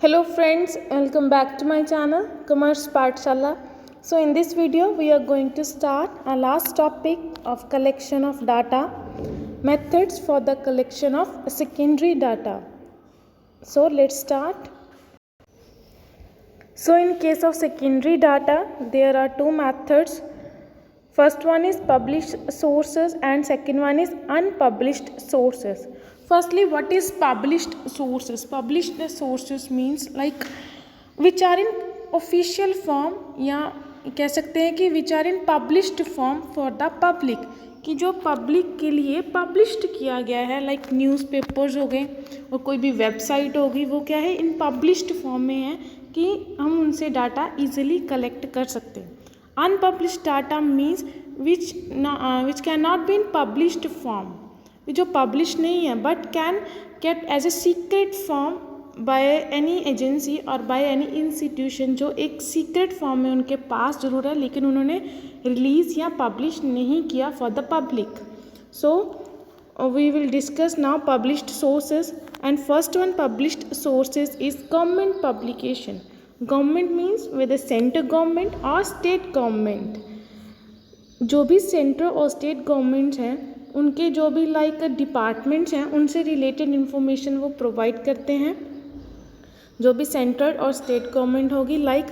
Hello friends, welcome back to my channel Commerce Pathshala. So in this video we are going to start our last topic of collection of data, methods for the collection of secondary data. So let's start. So in case of secondary data there are two methods. First one is published sources and second one is unpublished sources. Firstly, what is published sources? Published sources means like which are in official form या कह सकते हैं कि which are in published form for the public, कि जो public के लिए published किया गया है, लाइक न्यूज़पेपर्स हो गए और कोई भी वेबसाइट होगी, वो क्या है इन पब्लिश्ड फॉर्म में है कि हम उनसे डाटा इजीली कलेक्ट कर सकते हैं. Unpublished data means which can not be in published form, जो पब्लिश नहीं है but can get as a secret form by any agency और बाय एनी इंस्टीट्यूशन, जो एक सीक्रेट फॉर्म में उनके पास ज़रूर है लेकिन उन्होंने रिलीज़ या पब्लिश नहीं किया for the public. So we will discuss now published sources and first one published sources is government publication. Government means with central government और स्टेट गवर्नमेंट. जो भी सेंट्रल और स्टेट गवर्नमेंट्स हैं उनके जो भी लाइक डिपार्टमेंट्स हैं उनसे रिलेटेड इन्फॉर्मेशन वो प्रोवाइड करते हैं. जो भी सेंट्रल और स्टेट गवर्नमेंट होगी like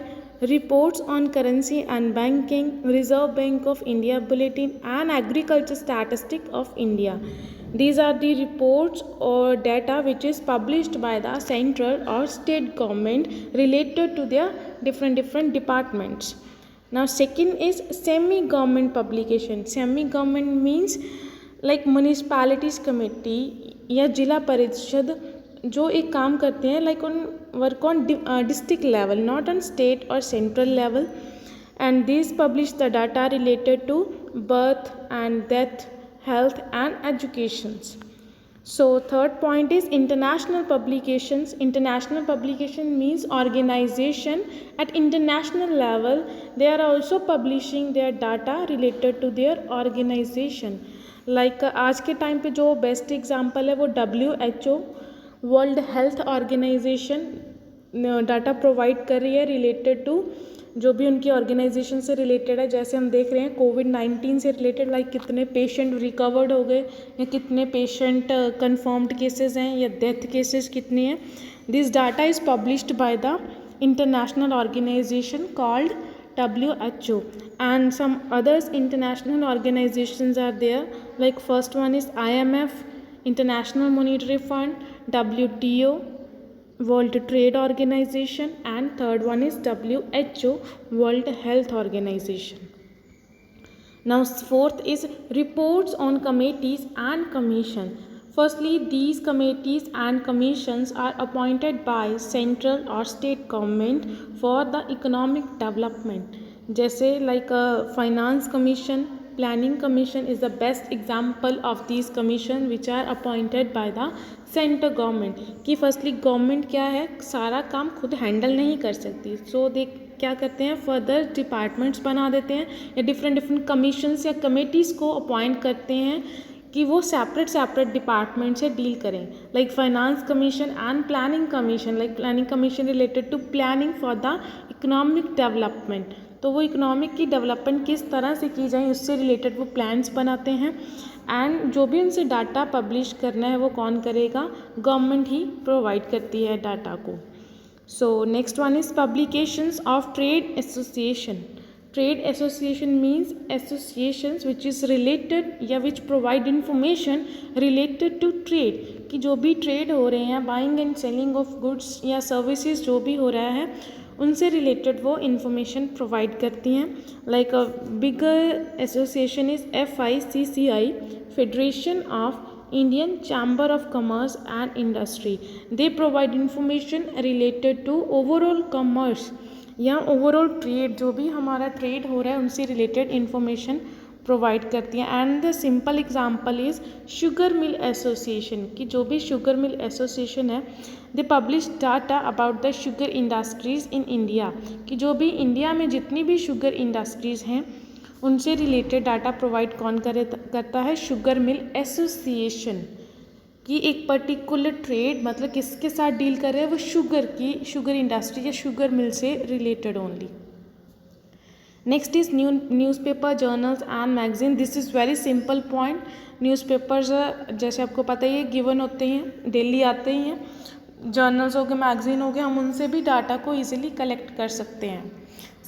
reports on currency and banking, reserve bank of India bulletin and agriculture statistic of India. These are the reports or data which is published by the central or state government related to their different departments. Now second is semi-government publication. Semi-government means like municipalities committee या जिला परिषद जो एक काम करते हैं like on work on district level, not on state और central level, and these publish the data related to birth and death, health and educations. So third point is international publications. International publication means organization at international level, they are also publishing their data related to their organization. Like आज के time पे जो best example है वो WHO world health organization data provide कर रही है related to जो भी उनकी ऑर्गेनाइजेशन से रिलेटेड है. जैसे हम देख रहे हैं कोविड-19 से रिलेटेड लाइक कितने पेशेंट रिकवर्ड हो गए या कितने पेशेंट कन्फर्म्ड केसेस हैं या डेथ केसेस कितने हैं. This data is published by the international organization called WHO and some others international organizations are there, like first one is IMF, International Monetary Fund, WTO, World Trade Organization, and third one is WHO, World Health Organization. Now fourth is reports on committees and commission. Firstly, these committees and commissions are appointed by central or state government for the economic development. जैसे like finance commission, planning commission is the best example of these commission which are appointed by the central government. कि firstly government क्या है सारा काम खुद handle नहीं कर सकती, so they क्या करते हैं फर्दर डिपार्टमेंट्स बना देते हैं या डिफरेंट कमीशंस या कमेटीज़ को अपॉइंट करते हैं कि वो सेपरेट डिपार्टमेंट से डील करें. Like finance commission and planning commission, like planning commission related to planning for the economic development. तो वो इकोनॉमिक की डेवलपमेंट किस तरह से की जाए उससे रिलेटेड वो प्लान्स बनाते हैं. एंड जो भी उनसे डाटा पब्लिश करना है वो कौन करेगा, गवर्नमेंट ही प्रोवाइड करती है डाटा को. So next one is publications of trade association. Trade association means associations which is related या which provide information related to trade, कि जो भी ट्रेड हो रहे हैं buying and selling of goods या सर्विसेज जो भी हो रहा है उनसे रिलेटेड वो इंफॉर्मेशन प्रोवाइड करती हैं. Like a bigger association is FICCI, federation of Indian chamber of commerce and industry. They provide information related to overall commerce या ओवरऑल ट्रेड, जो भी हमारा ट्रेड हो रहा है उनसे रिलेटेड इन्फॉर्मेशन प्रोवाइड करती हैं. And the simple example is sugar mill association, कि जो भी शुगर मिल एसोसिएशन है they publish data about the sugar industries in India, कि जो भी इंडिया में जितनी भी शुगर इंडस्ट्रीज़ हैं उनसे रिलेटेड डाटा प्रोवाइड कौन करता है, शुगर मिल एसोसिएशन. कि एक पर्टिकुलर ट्रेड मतलब किसके साथ डील कर रहे हैं, वो शुगर इंडस्ट्री या शुगर मिल से related only. Next is newspaper, journals and magazine. This is very simple point. Newspapers जैसे आपको पता ही है गिवन होते हैं, डेली आते ही हैं। जर्नल्स हो गए, मैगजीन हो गए, हम उनसे भी डाटा को इजीली कलेक्ट कर सकते हैं।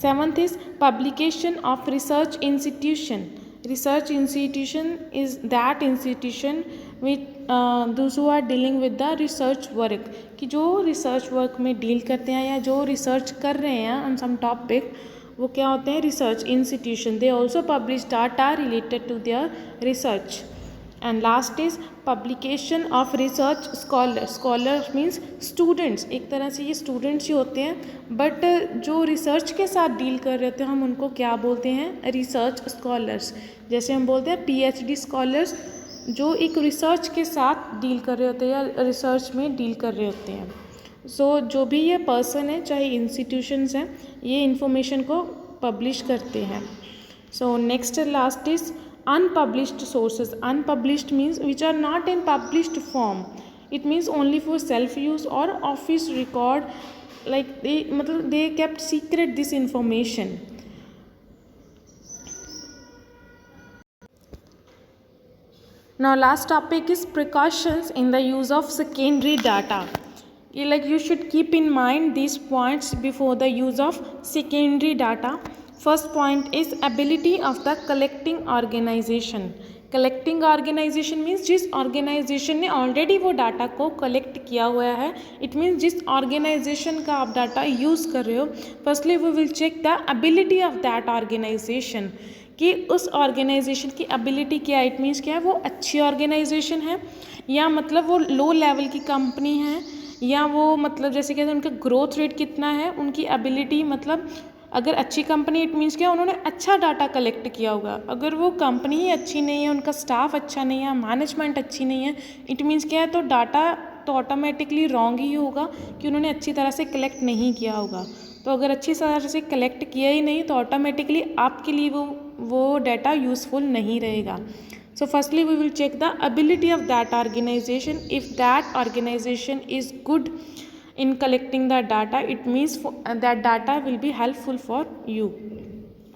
7th is publication of research institution. Research institution is that institution which those who are dealing with the research work, कि जो रिसर्च वर्क में डील करते हैं या जो रिसर्च कर रहे हैं ऑन सम टॉपिक, वो क्या होते हैं, research institution. They also publish data related to their research. And last is publication of research scholar. Scholar means students, एक तरह से ये स्टूडेंट्स ही होते हैं, बट जो रिसर्च के साथ डील कर रहे होते हैं हम उनको क्या बोलते हैं, रिसर्च स्कॉलर्स। जैसे हम बोलते हैं PhD स्कॉलर्स, जो एक रिसर्च के साथ डील कर रहे होते हैं या रिसर्च में डील कर रहे होते हैं। सो जो भी ये पर्सन है, चाहे इंस्टीट्यूशंस हैं, ये इन्फॉर्मेशन को पब्लिश करते हैं। So next last is unpublished sources. Unpublished means which are not in published form. It means only for self use or office record, like they kept secret this information. Now last topic is precautions in the use of secondary data. Like you should keep in mind these points before the use of secondary data. First point is ability of the collecting organization. Collecting organization means जिस organization ने already वो data को collect किया हुआ है, it means जिस organisation का आप डाटा यूज़ कर रहे हो, firstly we will check the ability of that organization, कि उस ऑर्गेनाइजेशन की एबिलिटी क्या है। इट मीन्स क्या है, वो अच्छी ऑर्गेनाइजेशन है या मतलब वो लो लेवल की कंपनी है, या वो मतलब जैसे कहते हैं उनका ग्रोथ रेट कितना है, उनकी एबिलिटी मतलब अगर अच्छी कंपनी इट मीन्स क्या, उन्होंने अच्छा डाटा कलेक्ट किया होगा। अगर वो कंपनी ही अच्छी नहीं है, उनका स्टाफ अच्छा नहीं है, मैनेजमेंट अच्छी नहीं है, इट मीन्स क्या है, तो डाटा तो ऑटोमेटिकली रॉन्ग ही होगा कि उन्होंने अच्छी तरह से कलेक्ट नहीं किया होगा। तो अगर अच्छी तरह से कलेक्ट किया ही नहीं तो ऑटोमेटिकली आपके लिए वो डाटा यूज़फुल नहीं रहेगा। So firstly we will check the ability of that organization. If that organization is good in collecting the data, it means that data will be helpful for you.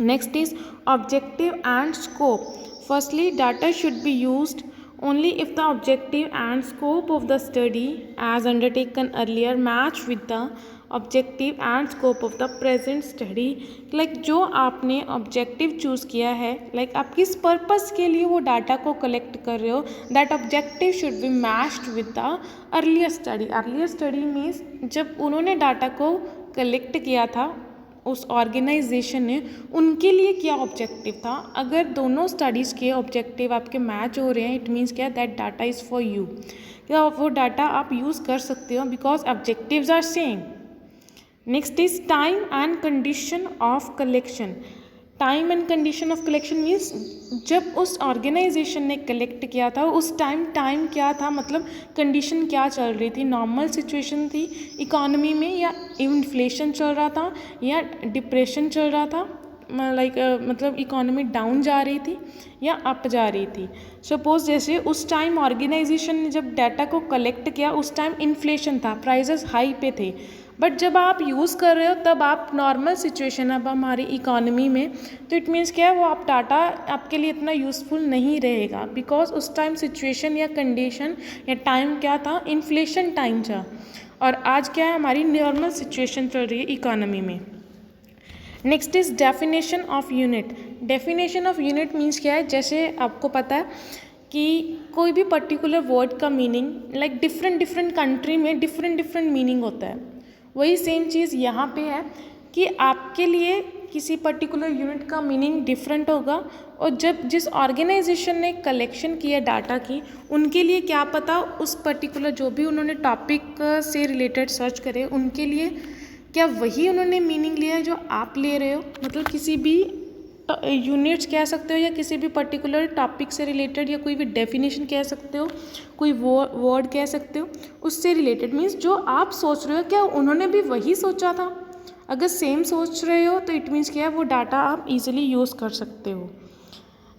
Next is objective and scope. Firstly, data should be used only if the objective and scope of the study as undertaken earlier match with the objective and scope of the present study. Like जो आपने objective choose किया है, like आप किस purpose के लिए वो data को कलेक्ट कर रहे हो, that objective should be matched with the earlier study. Earlier study means जब उन्होंने डाटा को कलेक्ट किया था उस ऑर्गेनाइजेशन ने, उनके लिए क्या ऑब्जेक्टिव था। अगर दोनों स्टडीज़ के ऑब्जेक्टिव आपके मैच हो रहे हैं, इट मीन्स क्या, that data is for you, क्या वो डाटा आप यूज़ कर सकते हो because objectives are same. Next is time and condition of collection. Time and condition of collection means जब उस ऑर्गेनाइजेशन ने कलेक्ट किया था उस टाइम क्या था, मतलब कंडीशन क्या चल रही थी, नॉर्मल सिचुएशन थी इकोनॉमी में, या इन्फ्लेशन चल रहा था, या डिप्रेशन चल रहा था, लाइक मतलब इकोनॉमी डाउन जा रही थी या अप जा रही थी। सपोज जैसे उस टाइम ऑर्गेनाइजेशन ने जब डाटा को कलेक्ट किया उस टाइम इन्फ्लेशन था, प्राइजेस हाई पे थे, बट जब आप यूज़ कर रहे हो तब आप नॉर्मल सिचुएशन अब हमारी इकोनॉमी में, तो इट मीन्स क्या है, वो आप डाटा आपके लिए इतना यूज़फुल नहीं रहेगा बिकॉज उस टाइम सिचुएशन या कंडीशन या टाइम क्या था, इन्फ्लेशन टाइम था, और आज क्या है, हमारी नॉर्मल सिचुएशन चल रही है इकोनॉमी में। Next is definition of unit. Definition of unit means क्या है, जैसे आपको पता है कि कोई भी पर्टिकुलर वर्ड का मीनिंग लाइक डिफरेंट कंट्री में डिफरेंट मीनिंग होता है, वही सेम चीज़ यहाँ पे है कि आपके लिए किसी पर्टिकुलर यूनिट का मीनिंग डिफरेंट होगा, और जब जिस ऑर्गेनाइजेशन ने कलेक्शन किया डाटा की, उनके लिए क्या पता उस पर्टिकुलर जो भी उन्होंने टॉपिक से रिलेटेड सर्च करे, उनके लिए क्या वही उन्होंने मीनिंग लिया है जो आप ले रहे हो। मतलब किसी भी यूनिट्स कह सकते हो या किसी भी पर्टिकुलर टॉपिक से रिलेटेड, या कोई भी डेफिनेशन कह सकते हो, कोई वर्ड कह सकते हो, उससे रिलेटेड मीन्स जो आप सोच रहे हो क्या उन्होंने भी वही सोचा था। अगर सेम सोच रहे हो तो इट मीन्स क्या है, वो डाटा आप इजीली यूज़ कर सकते हो।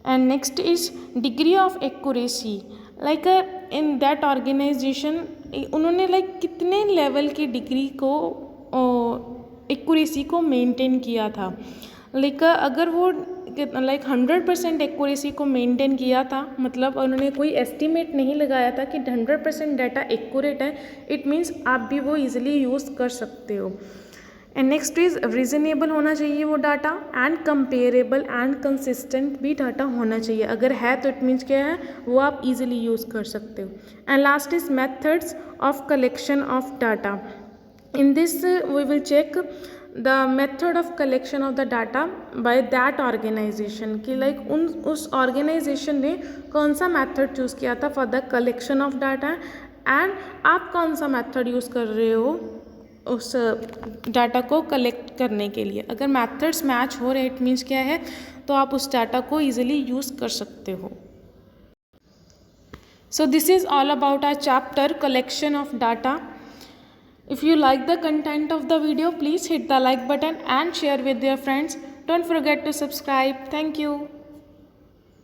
And next is degree of accuracy. Like in that organization उन्होंने लाइक कितने लेवल की डिग्री को एक्यूरेसी को मेंटेन किया था। लाइक अगर वो लाइक 100% एक्यूरेसी को मेंटेन किया था, मतलब उन्होंने कोई एस्टिमेट नहीं लगाया था कि 100% डाटा एक्यूरेट है, इट मीन्स आप भी वो इजीली यूज़ कर सकते हो। एंड नेक्स्ट इज रीजनेबल होना चाहिए वो data, and comparable and consistent भी डाटा होना चाहिए। अगर है तो इट मीन्स क्या है, वो आप इजीली यूज़ कर सकते हो। And last is methods of collection of data. In this we will check the method of collection of the data by that organization कि like उस organization ने कौन सा method choose किया था for the collection of data, and आप कौन सा method use कर रहे हो उस डाटा को कलेक्ट करने के लिए। अगर methods मैच हो रहे, इट मीन्स क्या है, तो आप उस डाटा को ईजिली यूज़ कर सकते हो। So this is all about our chapter collection of data. If you like the content of the video, please hit the like button and share with your friends. Don't forget to subscribe. Thank you.